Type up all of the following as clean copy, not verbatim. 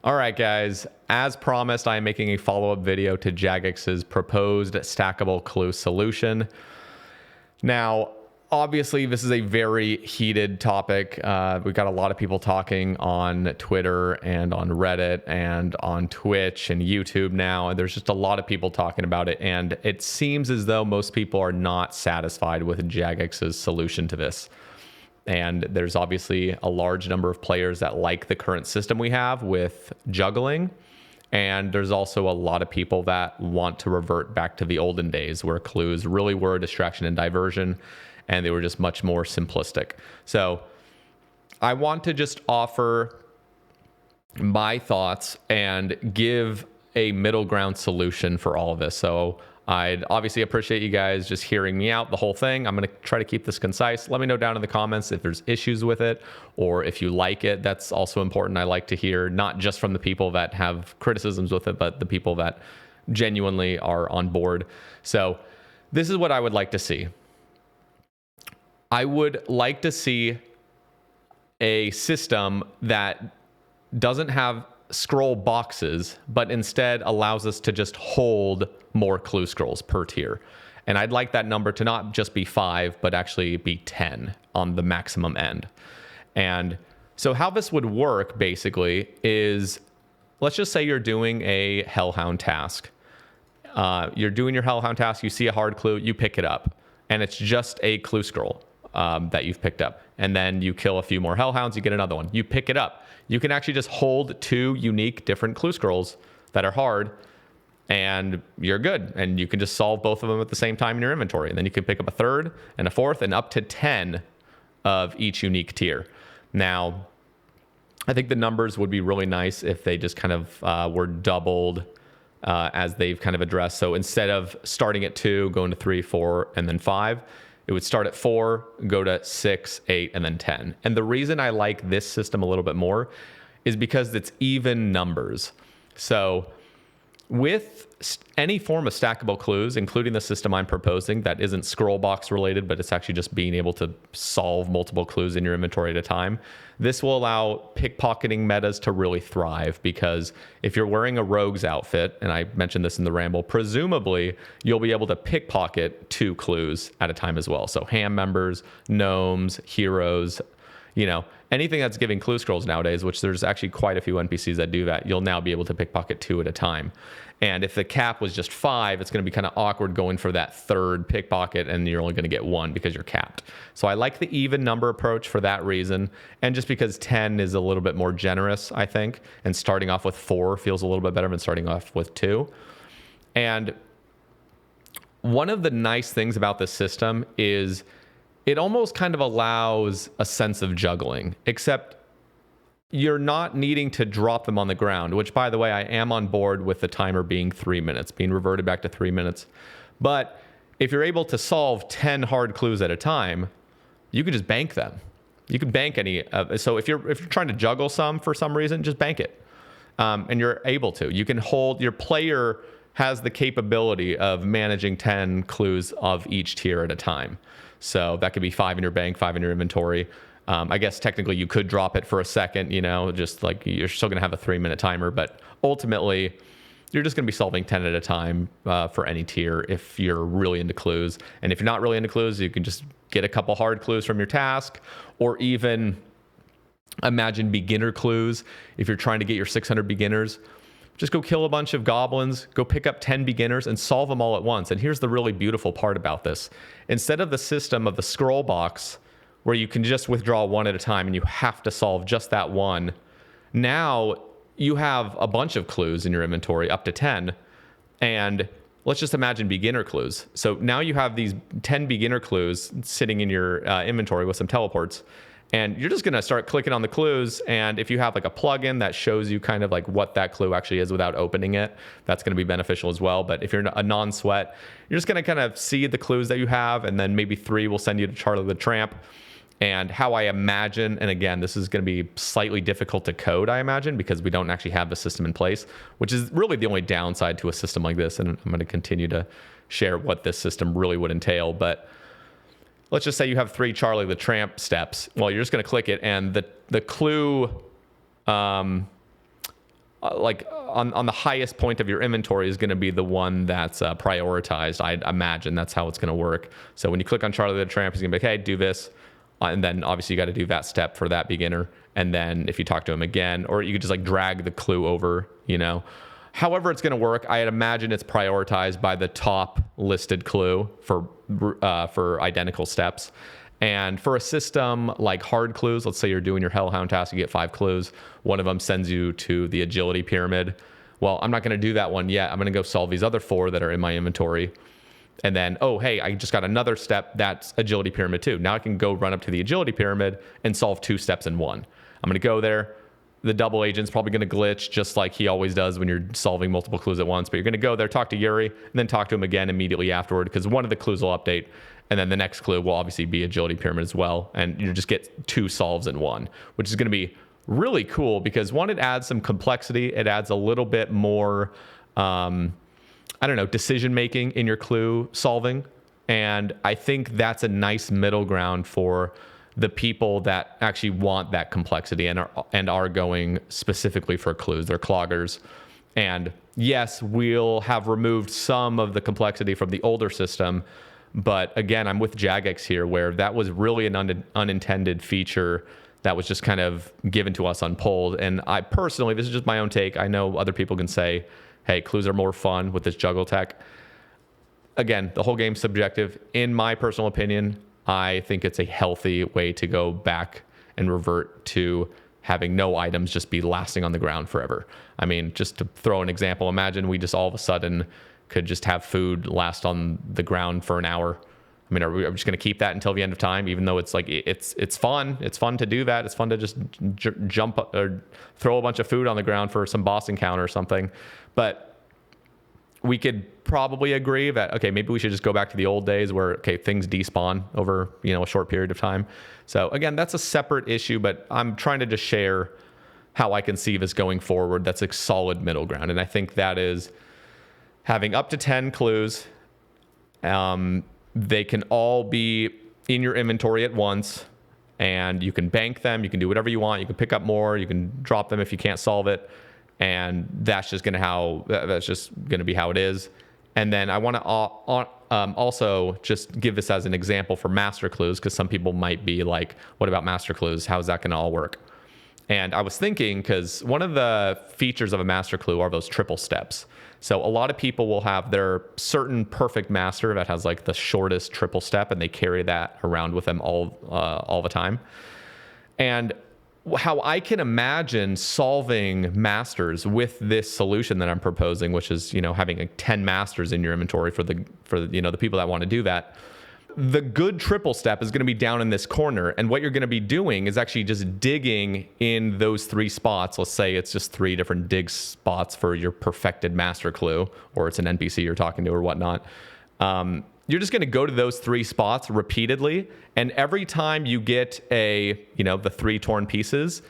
All right, guys. As promised, I am making a follow-up video to Jagex's proposed stackable clue solution. Now, obviously, this is a very heated topic. We've got a lot of people talking on Twitter and on Reddit and on Twitch and YouTube now. And there's just a lot of people talking about it. And it seems as though most people are not satisfied with Jagex's solution to this. And there's obviously a large number of players that like the current system we have with juggling. And there's also a lot of people that want to revert back to the olden days where clues really were a distraction and diversion, and they were just much more simplistic. So I want to just offer my thoughts and give a middle ground solution for all of this. So I'd obviously appreciate you guys just hearing me out the whole thing. I'm going to try to keep this concise. Let me know down in the comments if there's issues with it or if you like it. That's also important. I like to hear not just from the people that have criticisms with it, but the people that genuinely are on board. So this is what I would like to see. I would like to see a system that doesn't have scroll boxes, but instead allows us to just hold more clue scrolls per tier. And I'd like that number to not just be 5, but actually be 10 on the maximum end. And so how this would work basically is, let's just say you're doing a Hellhound task. You're doing your Hellhound task, you see a hard clue, you pick it up, and it's just a clue scroll that you've picked up. And then you kill a few more Hellhounds, you get another one. You pick it up. You can actually just hold 2 unique different clue scrolls that are hard, and you're good. And you can just solve both of them at the same time in your inventory. And then you can pick up a third and a fourth and up to 10 of each unique tier. Now, I think the numbers would be really nice if they just kind of were doubled as they've kind of addressed. So instead of starting at 2, going to 3, 4, and then 5, it would start at 4, go to 6, 8, and then 10. And the reason I like this system a little bit more is because it's even numbers. So with any form of stackable clues, including the system I'm proposing that isn't scroll box related, but it's actually just being able to solve multiple clues in your inventory at a time, this will allow pickpocketing metas to really thrive, because if you're wearing a rogue's outfit, and I mentioned this in the ramble, presumably you'll be able to pickpocket 2 clues at a time as well. So ham members, gnomes, heroes, you know, anything that's giving clue scrolls nowadays, which there's actually quite a few NPCs that do that, you'll now be able to pickpocket 2 at a time. And if the cap was just 5, it's going to be kind of awkward going for that third pickpocket, and you're only going to get 1 because you're capped. So I like the even number approach for that reason. And just because 10 is a little bit more generous, I think, and starting off with 4 feels a little bit better than starting off with 2. And one of the nice things about this system is it almost kind of allows a sense of juggling, except you're not needing to drop them on the ground, which, by the way, I am on board with the timer being 3 minutes, being reverted back to 3 minutes. But if you're able to solve 10 hard clues at a time, you can just bank them. You can bank any. So if you're trying to juggle some for some reason, just bank it. And you're able to. You can hold, your player has the capability of managing 10 clues of each tier at a time. So that could be 5 in your bank, 5 in your inventory. I guess technically you could drop it for a second, you know, just like you're still going to have a 3-minute timer, but ultimately you're just going to be solving 10 at a time for any tier if you're really into clues. And if you're not really into clues, you can just get a couple hard clues from your task, or even imagine beginner clues. If you're trying to get your 600 beginners, just go kill a bunch of goblins, go pick up 10 beginners and solve them all at once. And here's the really beautiful part about this. Instead of the system of the scroll box where you can just withdraw 1 at a time and you have to solve just that 1, now you have a bunch of clues in your inventory, up to 10. And let's just imagine beginner clues. So now you have these 10 beginner clues sitting in your inventory with some teleports. And you're just going to start clicking on the clues. And if you have like a plugin that shows you kind of like what that clue actually is without opening it, that's going to be beneficial as well. But if you're a non-sweat, you're just going to kind of see the clues that you have. And then maybe 3 will send you to Charlie the Tramp. And how I imagine, and again, this is going to be slightly difficult to code, I imagine, because we don't actually have the system in place, which is really the only downside to a system like this. And I'm going to continue to share what this system really would entail. But let's just say you have 3 Charlie the Tramp steps. Well, you're just going to click it, and the clue like on the highest point of your inventory is going to be the one that's prioritized. I imagine that's how it's going to work. So when you click on Charlie the Tramp, he's going to be like, hey, do this. And then obviously you got to do that step for that beginner. And then if you talk to him again, or you could just like drag the clue over, you know, however it's going to work, I'd imagine it's prioritized by the top listed clue for identical steps. And for a system like hard clues, let's say you're doing your Hellhound task, you get 5 clues. One of them sends you to the agility pyramid. Well, I'm not going to do that one yet. I'm going to go solve these other 4 that are in my inventory. And then, oh, hey, I just got another step. That's agility pyramid 2. Now I can go run up to the agility pyramid and solve 2 steps in one. I'm going to go there. The double agent's probably going to glitch just like he always does when you're solving multiple clues at once. But you're going to go there, talk to Yuri, and then talk to him again immediately afterward because one of the clues will update. And then the next clue will obviously be agility pyramid as well. And you just get 2 solves in one, which is going to be really cool because one, it adds some complexity. It adds a little bit more, decision making in your clue solving. And I think that's a nice middle ground for the people that actually want that complexity and are going specifically for clues. They're cloggers. And yes, we'll have removed some of the complexity from the older system. But again, I'm with Jagex here, where that was really an unintended feature that was just kind of given to us unpulled. And I personally, this is just my own take. I know other people can say, hey, clues are more fun with this juggle tech. Again, the whole game's subjective. In my personal opinion, I think it's a healthy way to go back and revert to having no items just be lasting on the ground forever. I mean, just to throw an example, imagine we just all of a sudden could just have food last on the ground for an hour. I mean, are we just going to keep that until the end of time, even though it's like, it's fun. It's fun to do that. It's fun to just jump or throw a bunch of food on the ground for some boss encounter or something. But we could probably agree that, okay, maybe we should just go back to the old days where, okay, things despawn over, a short period of time. So again, that's a separate issue, but I'm trying to just share how I can see this going forward. That's a solid middle ground. And I think that is having up to 10 clues. They can all be in your inventory at once, and you can bank them. You can do whatever you want. You can pick up more. You can drop them if you can't solve it. And that's just going to be how it is. And then I want to also just give this as an example for master clues, because some people might be like, what about master clues? How's that going to all work? And I was thinking, because one of the features of a master clue are those triple steps. So a lot of people will have their certain perfect master that has like the shortest triple step, and they carry that around with them all the time. And how I can imagine solving masters with this solution that I'm proposing, which is, having like 10 masters in your inventory for the people that want to do that. The good triple step is going to be down in this corner. And what you're going to be doing is actually just digging in those 3 spots. Let's say it's just 3 different dig spots for your perfected master clue, or it's an NPC you're talking to or whatnot. You're just going to go to those 3 spots repeatedly. And every time you get the 3 torn pieces,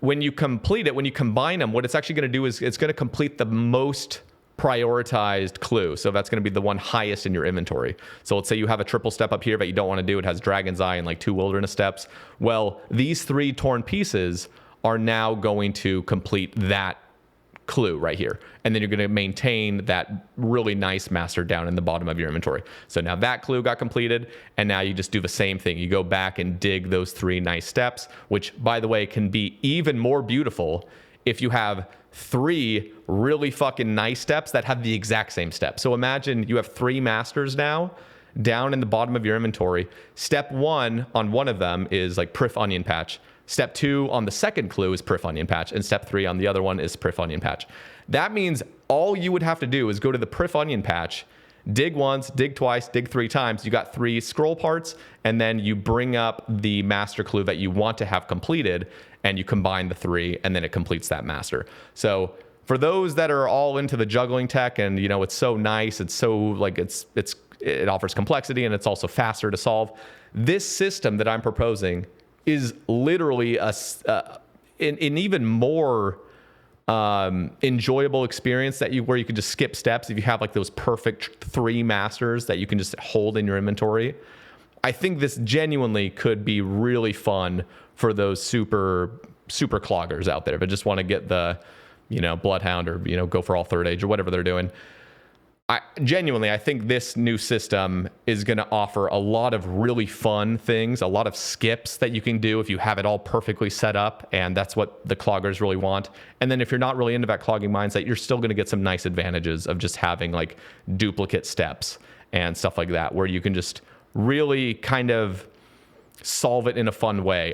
when you complete it, when you combine them, what it's actually going to do is it's going to complete the most prioritized clue. So that's going to be the one highest in your inventory. So let's say you have a triple step up here that you don't want to do. It has Dragon's Eye and like 2 wilderness steps. Well, these 3 torn pieces are now going to complete that clue right here. And then you're going to maintain that really nice master down in the bottom of your inventory. So now that clue got completed, and now you just do the same thing. You go back and dig those 3 nice steps, which, by the way, can be even more beautiful if you have 3 really fucking nice steps that have the exact same step. So imagine you have 3 masters now down in the bottom of your inventory. Step 1 on one of them is like Priff Onion Patch. Step 2 on the second clue is Priff Onion Patch, and step 3 on the other one is Priff Onion Patch. That means all you would have to do is go to the Priff Onion Patch, dig once, dig twice, dig 3 times. You got 3 scroll parts, and then you bring up the master clue that you want to have completed, and you combine the 3, and then it completes that master. So for those that are all into the juggling tech, and it's so nice, it's so like it offers complexity, and it's also faster to solve. This system that I'm proposing is literally an even more enjoyable experience where you can just skip steps if you have like those perfect 3 masters that you can just hold in your inventory. I think this genuinely could be really fun for those super cloggers out there, but just want to get the Bloodhound or, go for all third age or whatever they're doing. I think this new system is going to offer a lot of really fun things, a lot of skips that you can do if you have it all perfectly set up, and that's what the cloggers really want. And then if you're not really into that clogging mindset, you're still going to get some nice advantages of just having like duplicate steps and stuff like that, where you can just really kind of solve it in a fun way.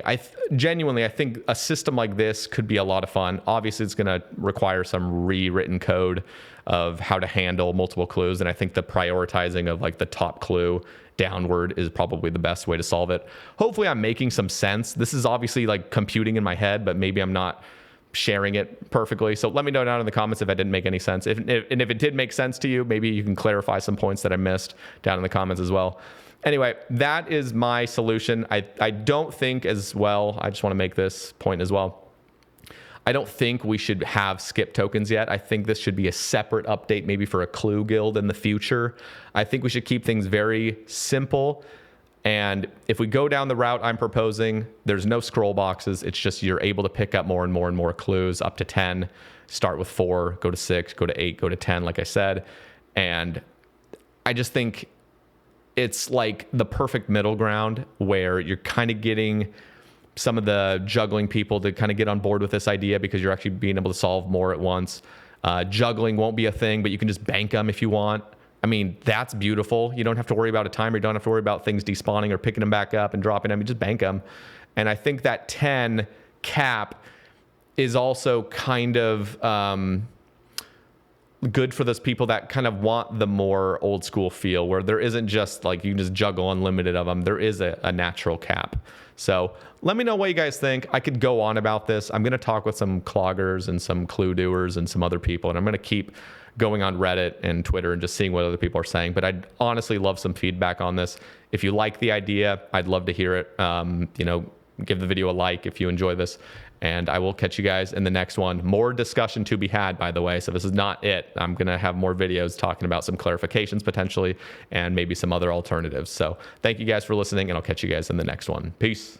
Genuinely, I think a system like this could be a lot of fun. Obviously, it's going to require some rewritten code of how to handle multiple clues. And I think the prioritizing of like the top clue downward is probably the best way to solve it. Hopefully I'm making some sense. This is obviously like computing in my head, but maybe I'm not sharing it perfectly. So let me know down in the comments if I didn't make any sense. And if it did make sense to you, maybe you can clarify some points that I missed down in the comments as well. Anyway, that is my solution. I don't think as well, I just want to make this point as well. I don't think we should have skip tokens yet. I think this should be a separate update, maybe for a clue guild in the future. I think we should keep things very simple. And if we go down the route I'm proposing, there's no scroll boxes. It's just you're able to pick up more and more and more clues up to 10. Start with 4, go to 6, go to 8, go to 10, like I said. And I just think it's like the perfect middle ground where you're kind of getting some of the juggling people to kind of get on board with this idea because you're actually being able to solve more at once. Juggling won't be a thing, but you can just bank them if you want. I mean, that's beautiful. You don't have to worry about a timer. You don't have to worry about things despawning or picking them back up and dropping them. You just bank them. And I think that 10 cap is also kind of good for those people that kind of want the more old school feel where there isn't just like you can just juggle unlimited of them. There is a natural cap. So let me know what you guys think. I could go on about this. I'm going to talk with some cloggers and some clue doers and some other people, and I'm going to keep going on Reddit and Twitter and just seeing what other people are saying. But I'd honestly love some feedback on this. If you like the idea, I'd love to hear it. Give the video a like if you enjoy this, and I will catch you guys in the next one. More discussion to be had, by the way, so this is not it. I'm going to have more videos talking about some clarifications potentially and maybe some other alternatives. So thank you guys for listening, and I'll catch you guys in the next one. Peace.